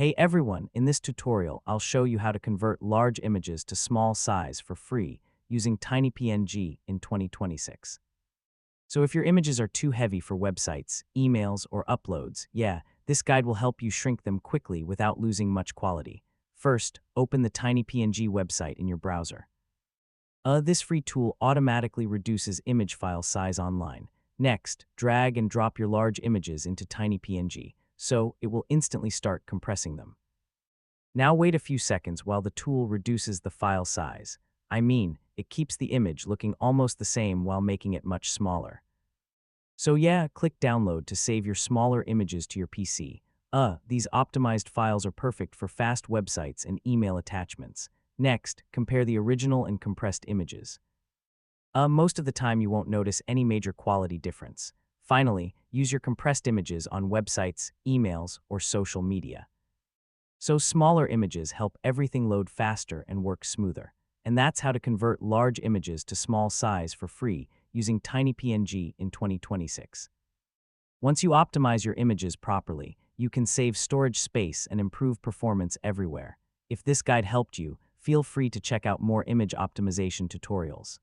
Hey everyone, in this tutorial, I'll show you how to convert large images to small size for free using TinyPNG in 2026. So if your images are too heavy for websites, emails, or uploads, this guide will help you shrink them quickly without losing much quality. First, open the TinyPNG website in your browser. This free tool automatically reduces image file size online. Next, drag and drop your large images into TinyPNG, so it will instantly start compressing them. Now wait a few seconds while the tool reduces the file size. I mean, it keeps the image looking almost the same while making it much smaller. So click download to save your smaller images to your PC. These optimized files are perfect for fast websites and email attachments. Next, compare the original and compressed images. Most of the time you won't notice any major quality difference. Finally, use your compressed images on websites, emails, or social media. So smaller images help everything load faster and work smoother. And that's how to convert large images to small size for free using TinyPNG in 2026. Once you optimize your images properly, you can save storage space and improve performance everywhere. If this guide helped you, feel free to check out more image optimization tutorials.